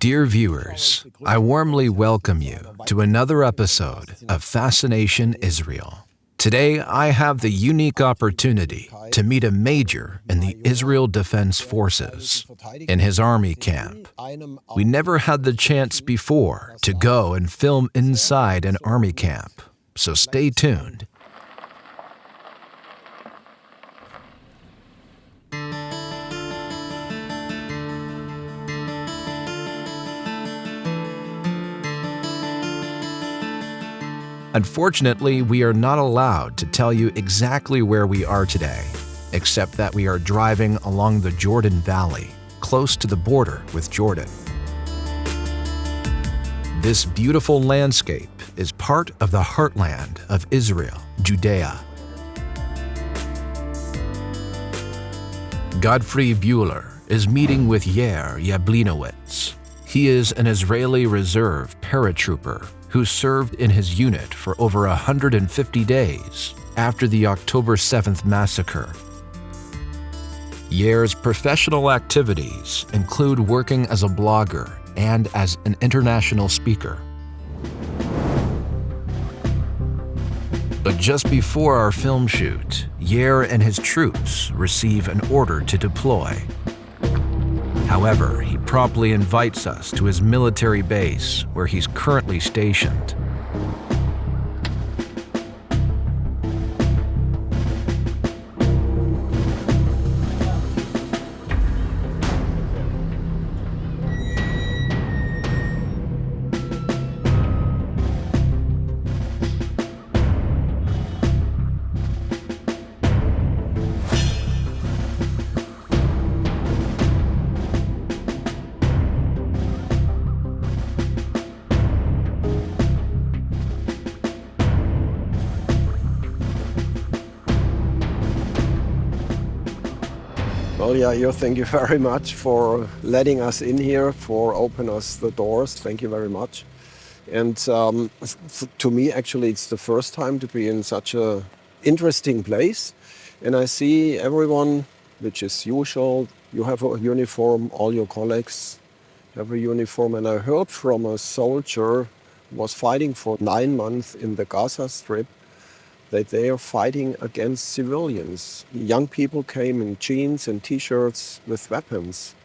Dear viewers, I warmly welcome you to another episode of Fascination Israel. Today, I have the unique opportunity to meet a major in the Israel Defense Forces in his army camp. We never had the chance before to go and film inside an army camp, so stay tuned. Unfortunately, we are not allowed to tell you exactly where we are today, except that we are driving along the Jordan Valley, close to the border with Jordan. This beautiful landscape is part of the heartland of Israel, Judea. Gottfried Bühler is meeting with Yair Jablinowitz. He is an Israeli reserve paratrooper who served in his unit for over 150 days after the October 7th massacre. Yair's professional activities include working as a blogger and as an international speaker. But just before our film shoot, Yair and his troops receive an order to deploy. However, he promptly invites us to his military base where he's currently stationed. Well, Yair, thank you very much for letting us in here, for opening us the doors. Thank you very much. And to me, actually, it's the first time to be in such an interesting place. And I see everyone, which is usual. You have a uniform, all your colleagues have a uniform. And I heard from a soldier who was fighting for 9 months in the Gaza Strip that they are fighting against civilians. Young people came in jeans and T-shirts with weapons.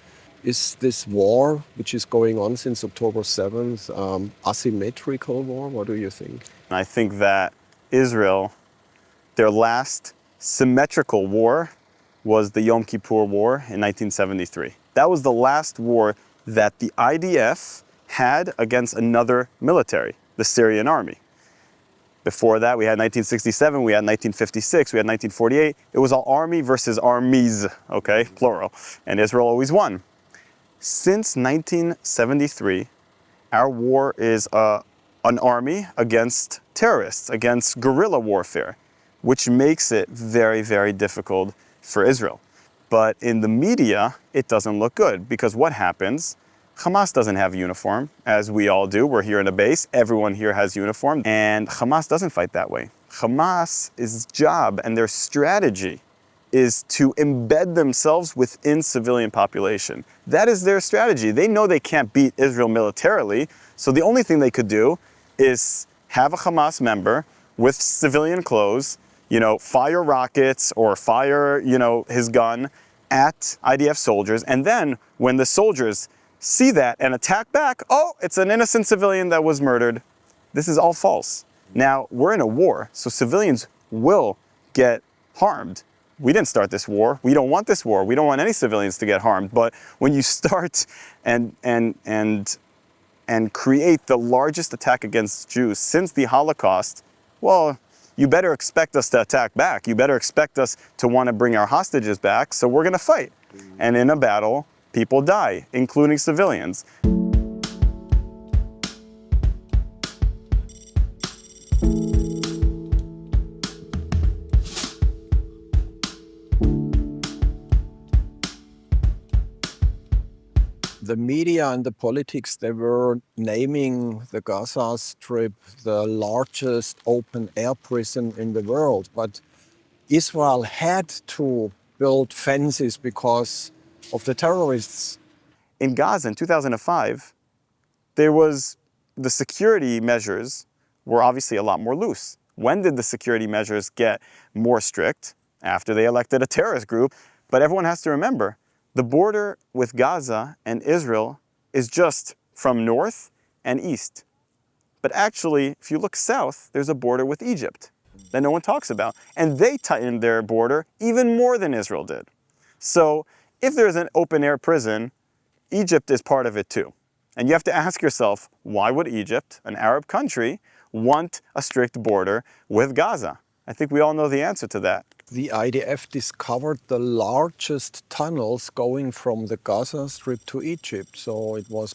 Is this war, which is going on since October 7th, asymmetrical war? What do you think? I think that Israel, their last symmetrical war was the Yom Kippur War in 1973. That was the last war that the IDF had against another military, the Syrian army. Before that, we had 1967, we had 1956, we had 1948. It was all army versus armies, okay, plural. And Israel always won. Since 1973, our war is an army against terrorists, against guerrilla warfare, which makes it very, very difficult for Israel. But in the media, it doesn't look good, because what happens? Hamas doesn't have a uniform, as we all do. We're here in a base. Everyone here has uniform. And Hamas doesn't fight that way. Hamas's job and their strategy is to embed themselves within civilian population. That is their strategy. They know they can't beat Israel militarily, so the only thing they could do is have a Hamas member with civilian clothes, fire rockets or fire, his gun at IDF soldiers. And then when the soldiers see that and attack back, oh, it's an innocent civilian that was murdered. This is all false. Now, we're in a war, so civilians will get harmed. We didn't start this war. We don't want this war. We don't want any civilians to get harmed. But when you start and create the largest attack against Jews since the Holocaust, well, you better expect us to attack back. You better expect us to want to bring our hostages back, so we're going to fight. And in a battle, people die, including civilians. The media and the politics, they were naming the Gaza Strip the largest open-air prison in the world. But Israel had to build fences because of the terrorists. In Gaza in 2005, the security measures were obviously a lot more loose. When did the security measures get more strict? After they elected a terrorist group. But everyone has to remember, the border with Gaza and Israel is just from north and east. But actually, if you look south, there's a border with Egypt that no one talks about. And they tightened their border even more than Israel did. So if there's an open-air prison, Egypt is part of it too. And you have to ask yourself, why would Egypt, an Arab country, want a strict border with Gaza? I think we all know the answer to that. The IDF discovered the largest tunnels going from the Gaza Strip to Egypt. So it was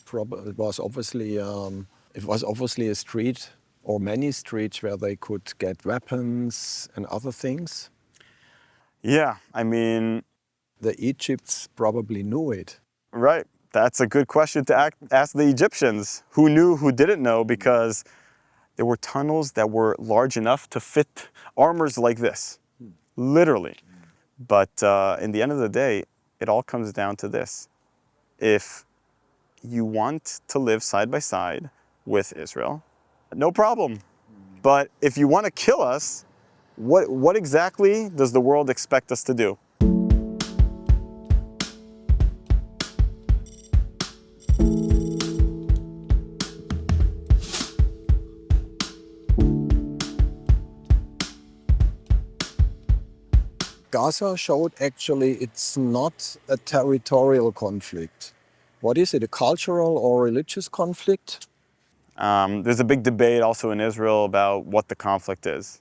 obviously a street or many streets where they could get weapons and other things. Yeah, I mean, the Egypts probably knew it. Right. That's a good question to ask the Egyptians. Who knew, who didn't know, because there were tunnels that were large enough to fit armors like this. Literally. But in the end of the day, it all comes down to this. If you want to live side by side with Israel, no problem. But if you want to kill us, what exactly does the world expect us to do? Gaza showed actually it's not a territorial conflict. What is it, a cultural or religious conflict? There's a big debate also in Israel about what the conflict is.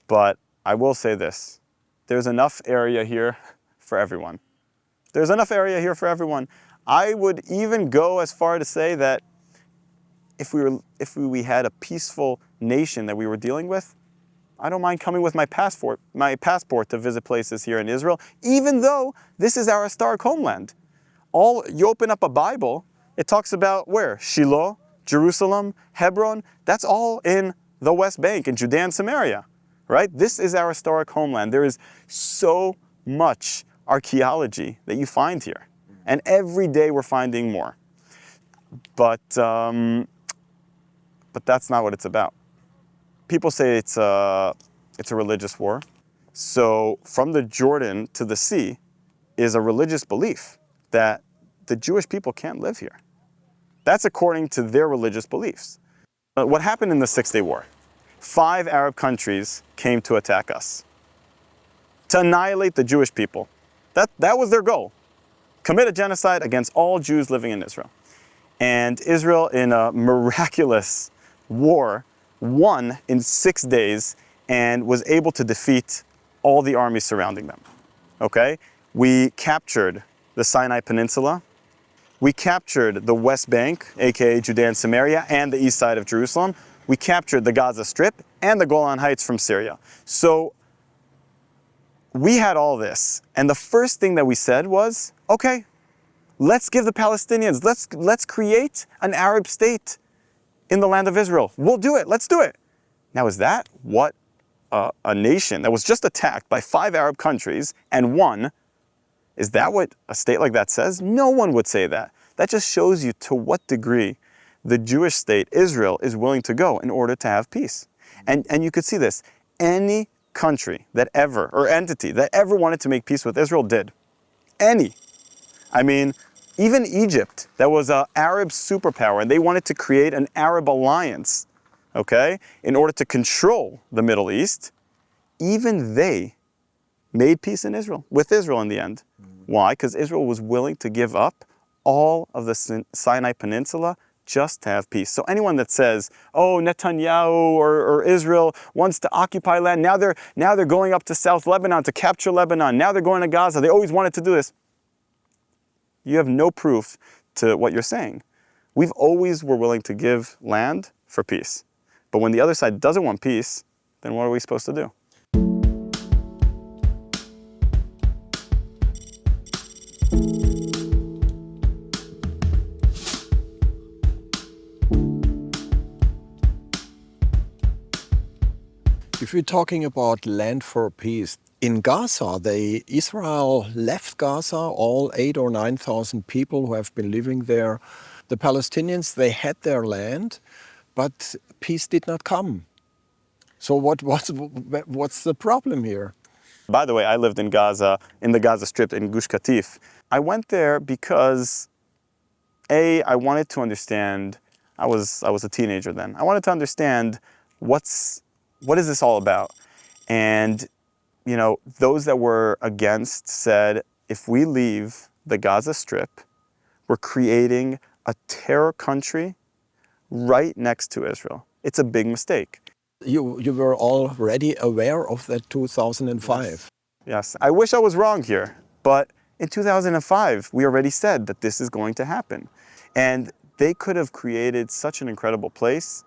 But I will say this, there's enough area here for everyone. There's enough area here for everyone. I would even go as far to say that if we had a peaceful nation that we were dealing with, I don't mind coming with my passport to visit places here in Israel, even though this is our historic homeland. You open up a Bible, it talks about where? Shiloh, Jerusalem, Hebron, that's all in the West Bank, in Judea and Samaria, right? This is our historic homeland. There is so much archaeology that you find here. And every day we're finding more. But that's not what it's about. People say it's a religious war. So from the Jordan to the sea is a religious belief that the Jewish people can't live here. That's according to their religious beliefs. What happened in the Six-Day War? 5 Arab countries came to attack us, to annihilate the Jewish people. That was their goal. Commit a genocide against all Jews living in Israel. And Israel, in a miraculous war, won in 6 days and was able to defeat all the armies surrounding them. Okay? We captured the Sinai Peninsula. We captured the West Bank, aka Judea and Samaria, and the east side of Jerusalem. We captured the Gaza Strip and the Golan Heights from Syria. So we had all this. And the first thing that we said was, okay, let's give the Palestinians, let's create an Arab state in the land of Israel. We'll do it. Let's do it. Now, is that what a nation that was just attacked by 5 Arab countries and won, is that what a state like that says? No one would say that. That just shows you to what degree the Jewish state, Israel, is willing to go in order to have peace. And you could see this. Any country that ever, or entity that ever wanted to make peace with Israel did. Any. I mean, even Egypt, that was an Arab superpower, and they wanted to create an Arab alliance, okay, in order to control the Middle East. Even they made peace with Israel in the end. Why? Because Israel was willing to give up all of the Sinai Peninsula just to have peace. So anyone that says, oh, Netanyahu or Israel wants to occupy land, now they're going up to South Lebanon to capture Lebanon, now they're going to Gaza, they always wanted to do this. You have no proof to what you're saying. We've always were willing to give land for peace. But when the other side doesn't want peace, then what are we supposed to do? If we're talking about land for peace, in Gaza, Israel left Gaza, all 8,000 or 9,000 people who have been living there. The Palestinians, they had their land, but peace did not come. So what's the problem here? By the way, I lived in Gaza, in the Gaza Strip in Gush Katif. I went there because, I wanted to understand. I was a teenager then. I wanted to understand what is this all about? And, those that were against said, if we leave the Gaza Strip, we're creating a terror country right next to Israel. It's a big mistake. You were already aware of that 2005. Yes. I wish I was wrong here, but in 2005, we already said that this is going to happen. And they could have created such an incredible place,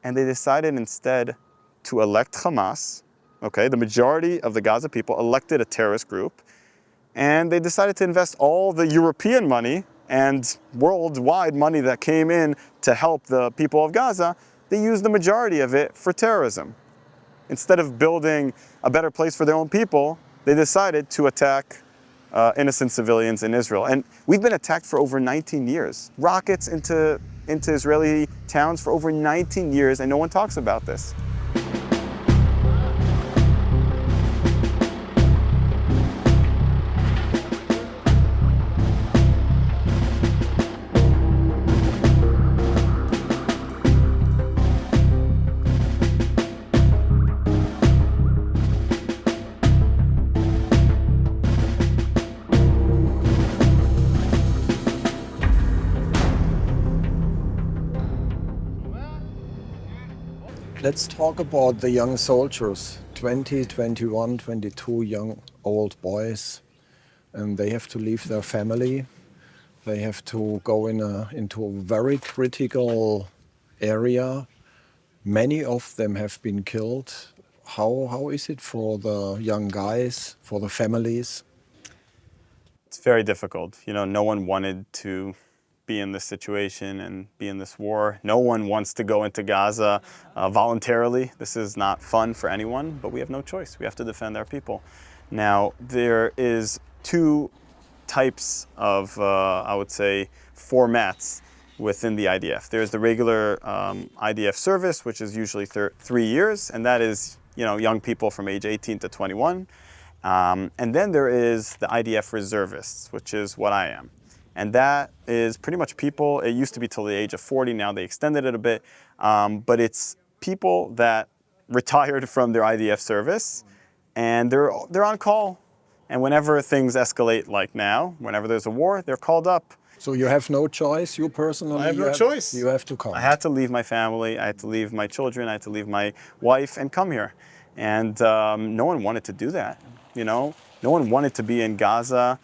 and they decided instead to elect Hamas. Okay, the majority of the Gaza people elected a terrorist group, and they decided to invest all the European money and worldwide money that came in to help the people of Gaza. They used the majority of it for terrorism. Instead of building a better place for their own people, they decided to attack innocent civilians in Israel. And we've been attacked for over 19 years. Rockets into Israeli towns for over 19 years, and no one talks about this. Let's talk about the young soldiers, 20, 21, 22 young old boys, and they have to leave their family. They have to go into a very critical area. Many of them have been killed. How is it for the young guys, for the families? It's very difficult. No one wanted to be in this situation and be in this war. No one wants to go into Gaza voluntarily. This is not fun for anyone, but we have no choice. We have to defend our people. Now, there is two types of, I would say, formats within the IDF. There's the regular IDF service, which is usually 3 years, and that is, young people from age 18 to 21. And then there is the IDF reservists, which is what I am. And that is pretty much people, it used to be till the age of 40, now they extended it a bit, but it's people that retired from their IDF service, and they're on call. And whenever things escalate like now, whenever there's a war, they're called up. So you have no choice, you personally? I have no choice. You have to come. I had to leave my family, I had to leave my children, I had to leave my wife and come here. And no one wanted to do that, No one wanted to be in Gaza,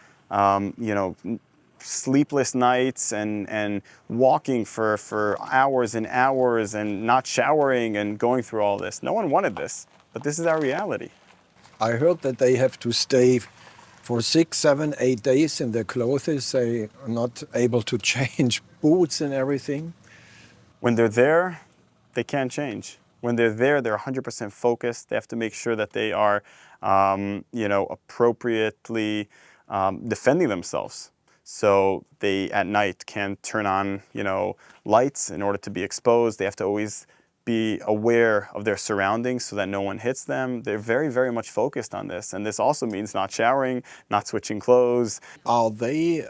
sleepless nights and walking for hours and hours and not showering and going through all this. No one wanted this, but this is our reality. I heard that they have to stay for 6, 7, 8 days in their clothes. They are not able to change boots and everything. When they're there, they can't change. When they're there, they're 100% focused. They have to make sure that they are, appropriately defending themselves. So they, at night, can turn on, lights in order to be exposed. They have to always be aware of their surroundings so that no one hits them. They're very, very much focused on this. And this also means not showering, not switching clothes. Are they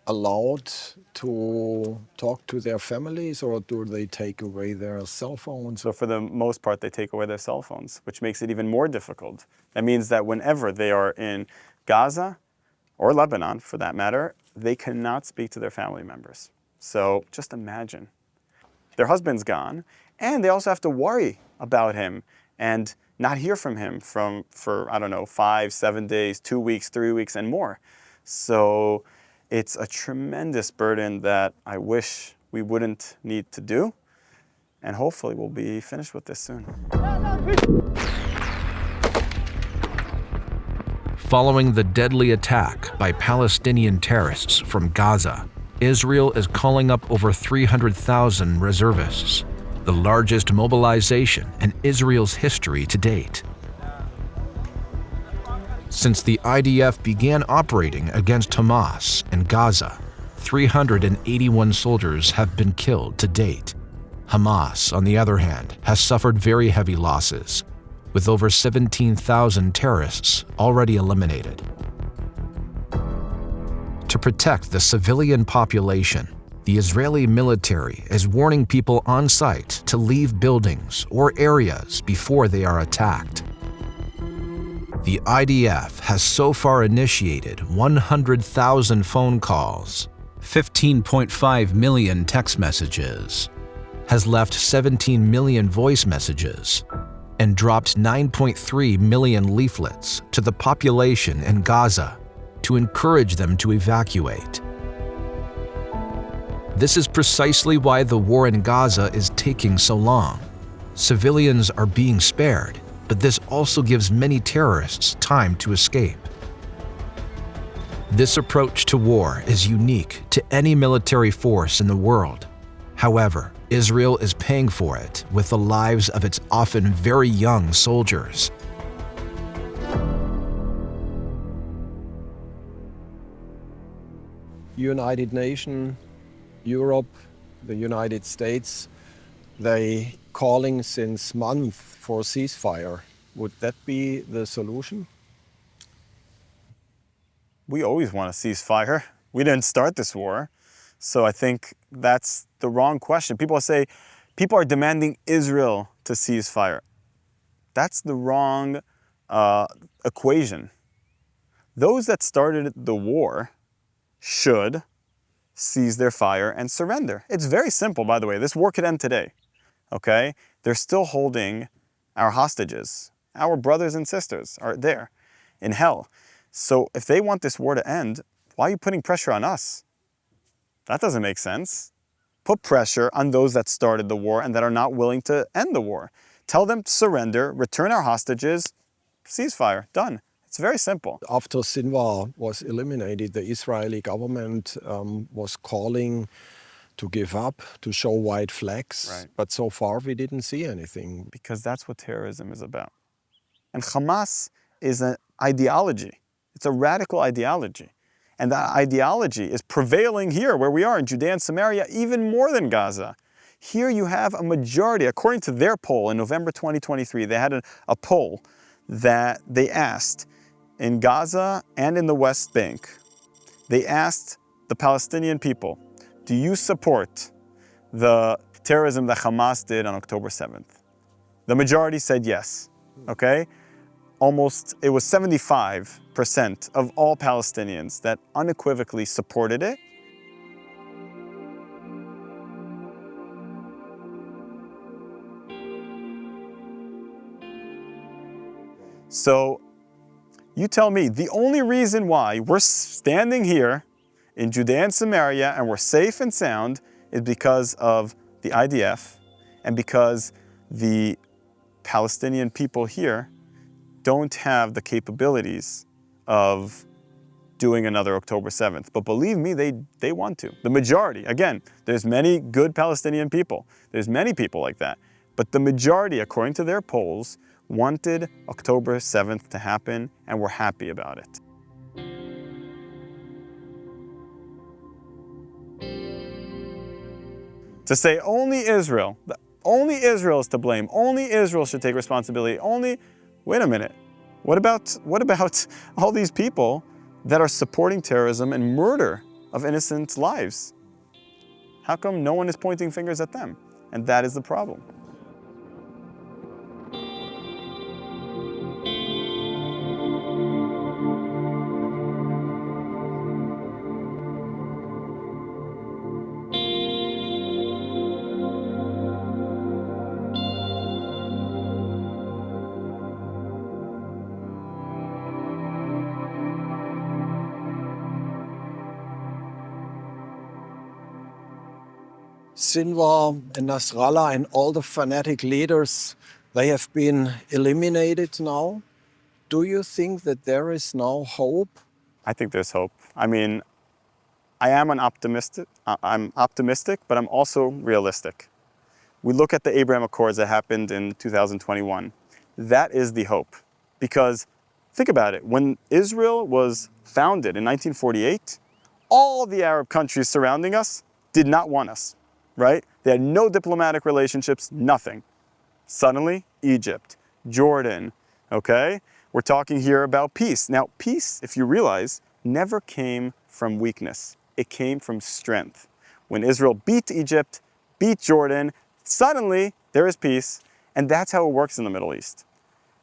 allowed to talk to their families, or do they take away their cell phones? So for the most part, they take away their cell phones, which makes it even more difficult. That means that whenever they are in Gaza, or Lebanon for that matter, they cannot speak to their family members. So just imagine. Their husband's gone, and they also have to worry about him and not hear from him for 5, 7 days, 2 weeks, 3 weeks, and more. So it's a tremendous burden that I wish we wouldn't need to do, and hopefully we'll be finished with this soon. Following the deadly attack by Palestinian terrorists from Gaza, Israel is calling up over 300,000 reservists, the largest mobilization in Israel's history to date. Since the IDF began operating against Hamas in Gaza, 381 soldiers have been killed to date. Hamas, on the other hand, has suffered very heavy losses, with over 17,000 terrorists already eliminated. To protect the civilian population, the Israeli military is warning people on site to leave buildings or areas before they are attacked. The IDF has so far initiated 100,000 phone calls, 15.5 million text messages, has left 17 million voice messages, and dropped 9.3 million leaflets to the population in Gaza to encourage them to evacuate. This is precisely why the war in Gaza is taking so long. Civilians are being spared, but this also gives many terrorists time to escape. This approach to war is unique to any military force in the world. However, Israel is paying for it with the lives of its often very young soldiers. United Nations, Europe, the United States, they calling since months for ceasefire. Would that be the solution? We always want a ceasefire. We didn't start this war. So I think that's the wrong question. People say, people are demanding Israel to cease fire. That's the wrong equation. Those that started the war should cease their fire and surrender. It's very simple, by the way. This war could end today, okay? They're still holding our hostages. Our brothers and sisters are there in hell. So if they want this war to end, why are you putting pressure on us? That doesn't make sense. Put pressure on those that started the war and that are not willing to end the war. Tell them to surrender, return our hostages, ceasefire, done. It's very simple. After Sinwar was eliminated, the Israeli government was calling to give up, to show white flags. Right. But so far we didn't see anything. Because that's what terrorism is about. And Hamas is an ideology. It's a radical ideology. And that ideology is prevailing here where we are in Judea and Samaria even more than Gaza. Here you have a majority, according to their poll in November 2023, they had a poll that they asked in Gaza and in the West Bank. They asked the Palestinian people, do you support the terrorism that Hamas did on October 7th? The majority said yes, okay? It was 75% of all Palestinians that unequivocally supported it. So you tell me, the only reason why we're standing here in Judea and Samaria and we're safe and sound is because of the IDF and because the Palestinian people here don't have the capabilities of doing another October 7th. But believe me, they want to. The majority, again, there's many good Palestinian people. There's many people like that. But the majority, according to their polls, wanted October 7th to happen and were happy about it. To say only Israel is to blame, only Israel should take responsibility, wait a minute, what about all these people that are supporting terrorism and murder of innocent lives? How come no one is pointing fingers at them? And that is the problem. Sinwar and Nasrallah and all the fanatic leaders, they have been eliminated now. Do you think that there is now hope? I think there's hope. I mean, I'm optimistic, but I'm also realistic. We look at the Abraham Accords that happened in 2021. That is the hope. Because think about it, when Israel was founded in 1948, all the Arab countries surrounding us did not want us, right? They had no diplomatic relationships, nothing. Suddenly, Egypt, Jordan, okay? We're talking here about peace. Now, peace, if you realize, never came from weakness. It came from strength. When Israel beat Egypt, beat Jordan, suddenly there is peace. And that's how it works in the Middle East.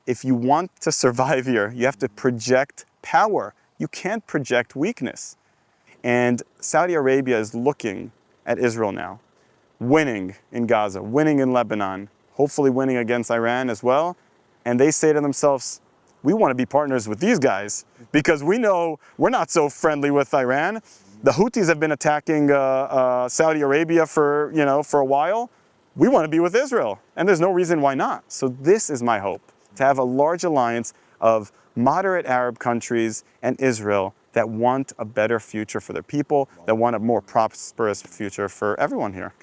If you want to survive here, you have to project power. You can't project weakness. And Saudi Arabia is looking at Israel now, winning in Gaza, winning in Lebanon, hopefully winning against Iran as well. And they say to themselves, we want to be partners with these guys because we know we're not so friendly with Iran. The Houthis have been attacking Saudi Arabia for a while. We want to be with Israel, and there's no reason why not. So this is my hope, to have a large alliance of moderate Arab countries and Israel that want a better future for their people, that want a more prosperous future for everyone here.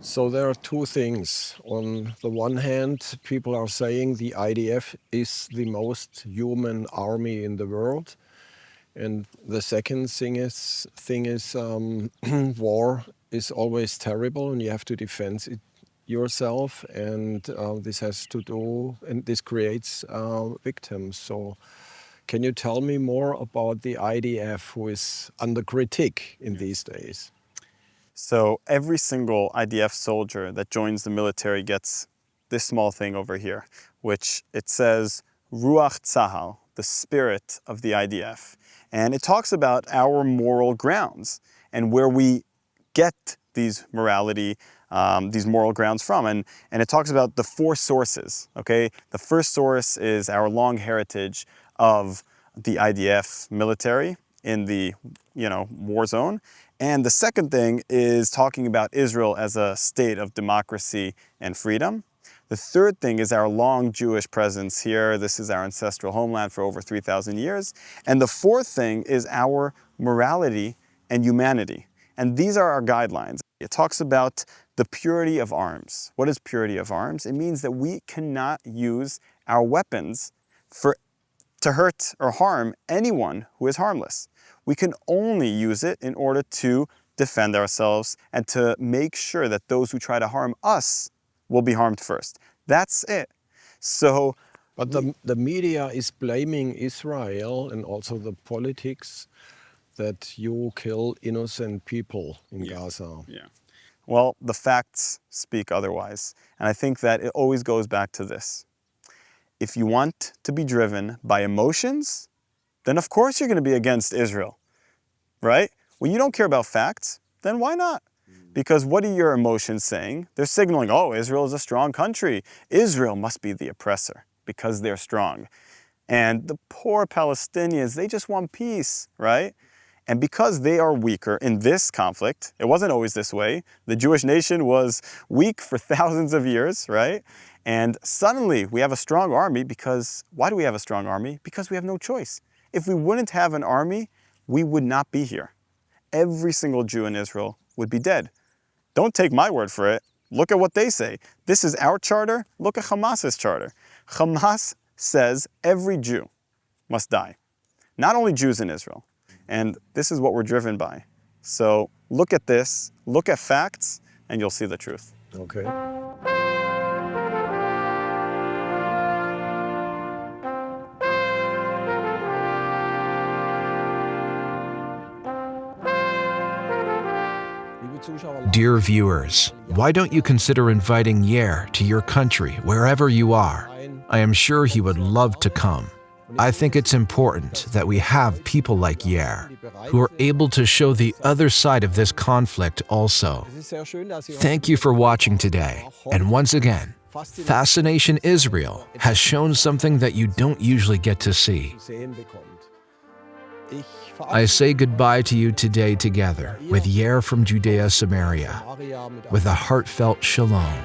So there are two things. On the one hand, people are saying the IDF is the most human army in the world. And the second thing is war is always terrible and you have to defend it yourself. And this has to do, and this creates victims. So can you tell me more about the IDF who is under critique in these days? So every single IDF soldier that joins the military gets this small thing over here, which it says Ruach Tzahal, the spirit of the IDF. And it talks about our moral grounds and where we get these morality, these moral grounds from. And it talks about the four sources, okay? The first source is our long heritage of the IDF military in the, war zone. And the second thing is talking about Israel as a state of democracy and freedom. The third thing is our long Jewish presence here. This is our ancestral homeland for over 3,000 years. And the fourth thing is our morality and humanity. And these are our guidelines. It talks about the purity of arms. What is purity of arms? It means that we cannot use our weapons to hurt or harm anyone who is harmless. We can only use it in order to defend ourselves and to make sure that those who try to harm us will be harmed first. That's it. So, but the media is blaming Israel and also the politics that you kill innocent people in Gaza. Yeah. Well, the facts speak otherwise. And I think that it always goes back to this. If you want to be driven by emotions, then of course you're going to be against Israel, right? When you don't care about facts, then why not? Because what are your emotions saying? They're signaling, oh, Israel is a strong country. Israel must be the oppressor because they're strong. And the poor Palestinians, they just want peace, right? And because they are weaker in this conflict, it wasn't always this way. The Jewish nation was weak for thousands of years, right? And suddenly we have a strong army because, why do we have a strong army? Because we have no choice. If we wouldn't have an army, we would not be here. Every single Jew in Israel would be dead. Don't take my word for it. Look at what they say. This is our charter. Look at Hamas's charter. Hamas says every Jew must die. Not only Jews in Israel. And this is what we're driven by. So look at this, look at facts, and you'll see the truth. Okay. Dear viewers, why don't you consider inviting Yair to your country, wherever you are? I am sure he would love to come. I think it's important that we have people like Yair, who are able to show the other side of this conflict also. Thank you for watching today, and once again, Fascination Israel has shown something that you don't usually get to see. I say goodbye to you today together with Yair from Judea, Samaria, with a heartfelt shalom.